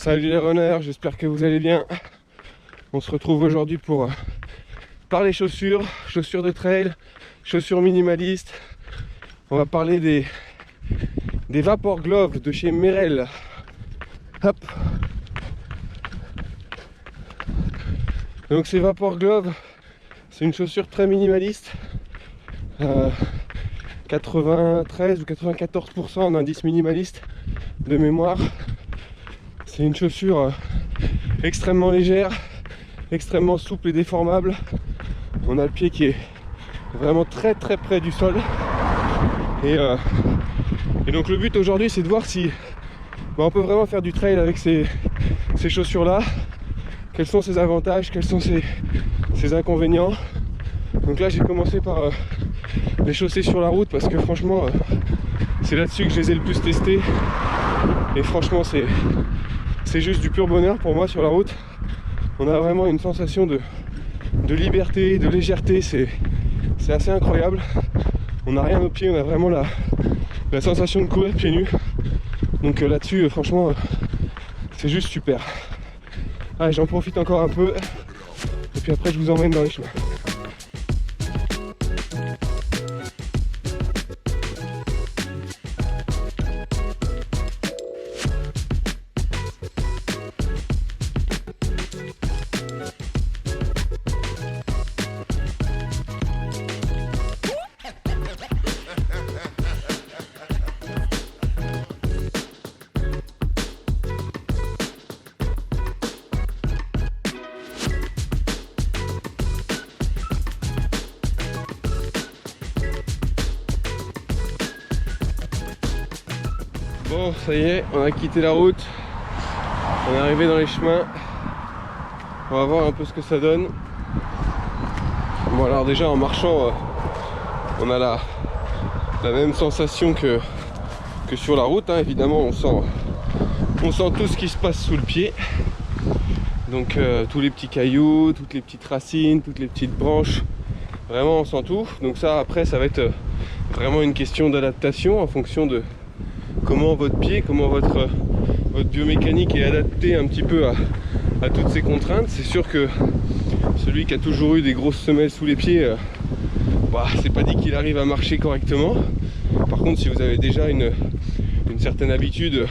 Salut les runners, j'espère que vous allez bien. On se retrouve aujourd'hui pour parler chaussures de trail, chaussures minimalistes. On va parler des Vapor Gloves de chez Merrell. Hop. Donc ces Vapor Gloves, c'est une chaussure très minimaliste. 93 ou 94% d'indice minimaliste de mémoire. C'est une chaussure extrêmement légère, extrêmement souple et déformable. On a le pied qui est vraiment très près du sol. Et donc le but aujourd'hui, c'est de voir si on peut vraiment faire du trail avec ces chaussures là. Quels sont ses avantages, quels sont ses inconvénients. Donc là j'ai commencé par les chausser sur la route parce que franchement c'est là-dessus que je les ai le plus testés. Et franchement c'est juste du pur bonheur pour moi sur la route. On a vraiment une sensation de liberté, de légèreté, c'est assez incroyable. On n'a rien aux pieds, on a vraiment la sensation de courir pieds nus. Donc là-dessus franchement c'est juste super. Allez, j'en profite encore un peu et puis après je vous emmène dans les chemins. Bon, ça y est, on a quitté la route, on est arrivé dans les chemins, on va voir un peu ce que ça donne. Bon alors déjà en marchant, on a la même sensation que sur la route, hein. Évidemment on sent tout ce qui se passe sous le pied. Donc tous les petits cailloux, toutes les petites racines, toutes les petites branches, vraiment on sent tout. Donc ça après ça va être vraiment une question d'adaptation en fonction de comment votre pied, comment votre biomécanique est adaptée un petit peu à toutes ces contraintes. C'est sûr que celui qui a toujours eu des grosses semelles sous les pieds, c'est pas dit qu'il arrive à marcher correctement. Par contre, si vous avez déjà une certaine habitude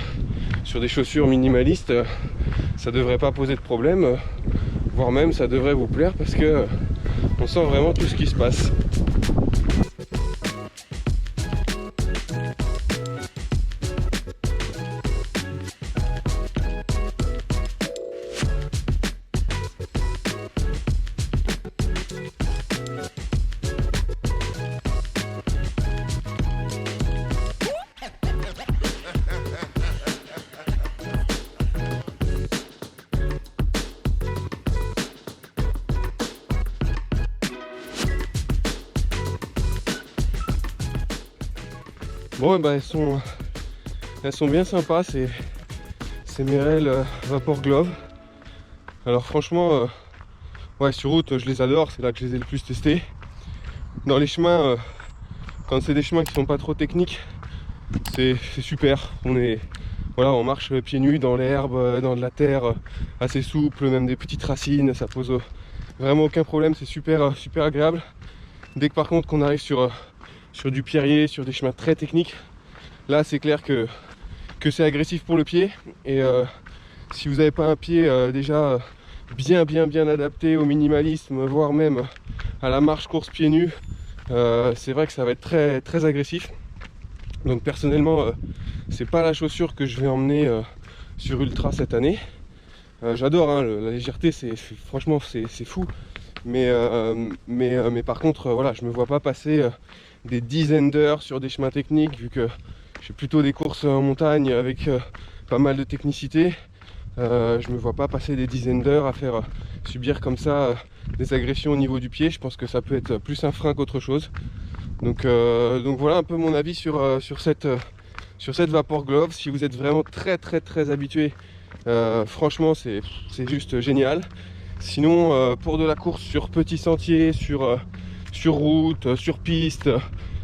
sur des chaussures minimalistes, ça devrait pas poser de problème, voire même ça devrait vous plaire parce que on sent vraiment tout ce qui se passe. Bon, elles sont bien sympas, ces Merrell Vapor Gloves. Alors franchement, sur route je les adore, c'est là que je les ai le plus testés. Dans les chemins, quand c'est des chemins qui sont pas trop techniques, c'est super. On marche pieds nus dans l'herbe, dans de la terre assez souple, même des petites racines, ça pose vraiment aucun problème, c'est super agréable. Dès que par contre qu'on arrive sur du pierrier, sur des chemins très techniques, là c'est clair que c'est agressif pour le pied. Et si vous n'avez pas un pied déjà bien adapté au minimalisme, voire même à la marche course pieds nus, c'est vrai que ça va être très agressif. Donc personnellement c'est pas la chaussure que je vais emmener sur ultra cette année. J'adore hein, la légèreté, franchement c'est fou. Mais par contre voilà, je me vois pas passer des dizaines d'heures sur des chemins techniques, vu que je fais plutôt des courses en montagne avec pas mal de technicité. Je me vois pas passer des dizaines d'heures à faire subir comme ça des agressions au niveau du pied. Je pense que ça peut être plus un frein qu'autre chose. Donc voilà un peu mon avis sur cette Vapor Glove. Si vous êtes vraiment très habitué, franchement c'est juste génial. Sinon pour de la course sur petits sentiers, sur route, sur piste,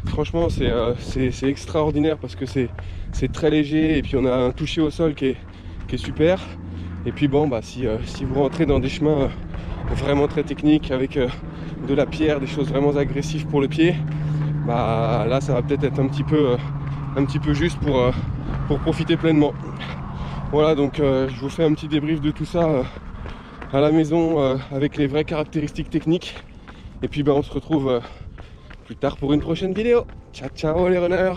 franchement c'est extraordinaire parce que c'est très léger et puis on a un toucher au sol qui est super. Et puis bon, si vous rentrez dans des chemins vraiment très techniques avec de la pierre, des choses vraiment agressives pour le pied, là ça va peut-être être un petit peu juste pour profiter pleinement. Voilà, donc je vous fais un petit débrief de tout ça à la maison avec les vraies caractéristiques techniques. Et puis on se retrouve plus tard pour une prochaine vidéo. Ciao ciao les runners.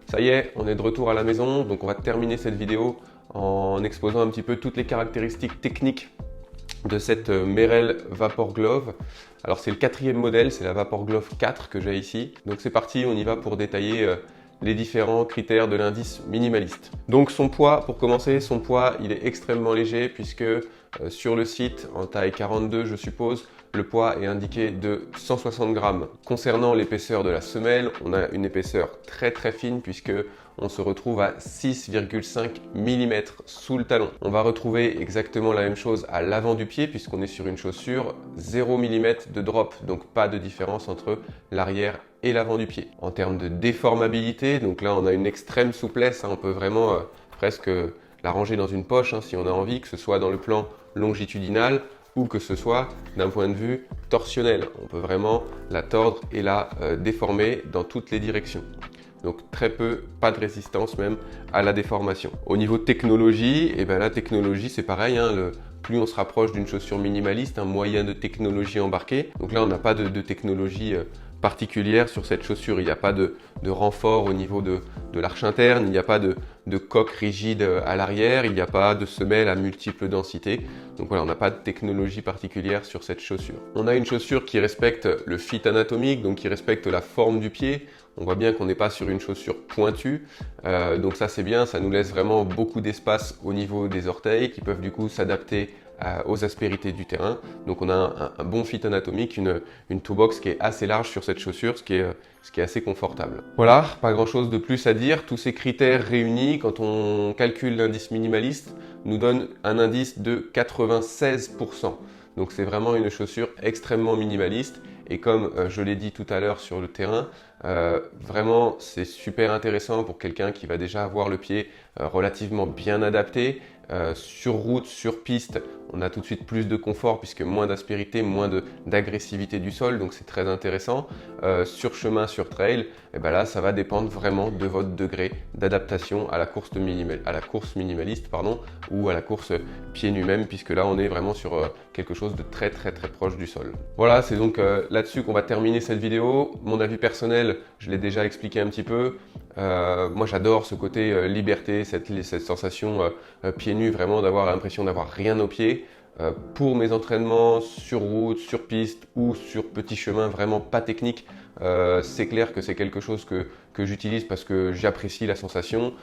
Ça y est, on est de retour à la maison, donc on va terminer cette vidéo en exposant un petit peu toutes les caractéristiques techniques de cette Merrell Vapor Glove. Alors c'est le 4e modèle, c'est la Vapor Glove 4 que j'ai ici. Donc c'est parti, on y va pour détailler les différents critères de l'indice minimaliste. Donc son poids, pour commencer, son poids il est extrêmement léger puisque sur le site, en taille 42 je suppose, le poids est indiqué de 160 grammes. Concernant l'épaisseur de la semelle, on a une épaisseur très fine puisque on se retrouve à 6,5 mm sous le talon. On va retrouver exactement la même chose à l'avant du pied puisqu'on est sur une chaussure 0 mm de drop, donc pas de différence entre l'arrière et l'avant du pied. En termes de déformabilité, donc là on a une extrême souplesse, on peut vraiment presque la ranger dans une poche si on a envie, que ce soit dans le plan longitudinal ou que ce soit d'un point de vue torsionnel. On peut vraiment la tordre et la déformer dans toutes les directions. Donc très peu, pas de résistance même à la déformation. Au niveau technologie, la technologie c'est pareil, plus on se rapproche d'une chaussure minimaliste, un moyen de technologie embarquée. Donc là on n'a pas de technologie particulière sur cette chaussure, il n'y a pas de renfort au niveau de l'arche interne, il n'y a pas de coque rigide à l'arrière, il n'y a pas de semelle à multiples densités. Donc voilà, on n'a pas de technologie particulière sur cette chaussure. On a une chaussure qui respecte le fit anatomique, donc qui respecte la forme du pied. On voit bien qu'on n'est pas sur une chaussure pointue, donc ça c'est bien, ça nous laisse vraiment beaucoup d'espace au niveau des orteils qui peuvent du coup s'adapter aux aspérités du terrain. Donc on a un bon fit anatomique, une toe box qui est assez large sur cette chaussure, ce qui est assez confortable. Voilà, pas grand chose de plus à dire. Tous ces critères réunis, quand on calcule l'indice minimaliste, nous donne un indice de 96%. Donc c'est vraiment une chaussure extrêmement minimaliste. Et comme je l'ai dit tout à l'heure sur le terrain, vraiment c'est super intéressant pour quelqu'un qui va déjà avoir le pied relativement bien adapté. Sur route, sur piste, on a tout de suite plus de confort puisque moins d'aspérité, moins d'agressivité du sol, donc c'est très intéressant. Sur chemin, sur trail, là ça va dépendre vraiment de votre degré d'adaptation à la course minimaliste ou à la course pieds nus même, puisque là on est vraiment sur quelque chose de très proche du sol. Voilà, c'est donc là-dessus qu'on va terminer cette vidéo. Mon avis personnel, je l'ai déjà expliqué un petit peu. Moi j'adore ce côté liberté, cette sensation pieds nus, vraiment d'avoir l'impression d'avoir rien aux pieds. Pour mes entraînements sur route, sur piste ou sur petit chemin vraiment pas technique, c'est clair que c'est quelque chose que j'utilise parce que j'apprécie la sensation.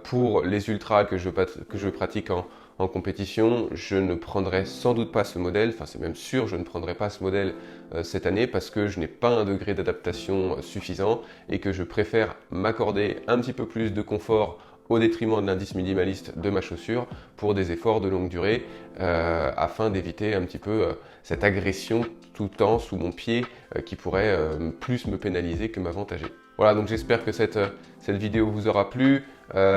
Pour les ultras que je pratique en compétition, je ne prendrai sans doute pas ce modèle, enfin c'est même sûr, je ne prendrai pas ce modèle cette année parce que je n'ai pas un degré d'adaptation suffisant et que je préfère m'accorder un petit peu plus de confort au détriment de l'indice minimaliste de ma chaussure pour des efforts de longue durée afin d'éviter un petit peu cette agression tout le temps sous mon pied qui pourrait plus me pénaliser que m'avantager. Voilà, donc j'espère que cette vidéo vous aura plu.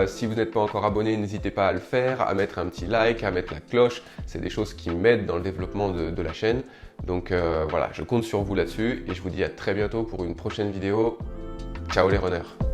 Si vous n'êtes pas encore abonné, n'hésitez pas à le faire, à mettre un petit like, à mettre la cloche. C'est des choses qui m'aident dans le développement de la chaîne. Donc voilà, je compte sur vous là-dessus et je vous dis à très bientôt pour une prochaine vidéo. Ciao les runners!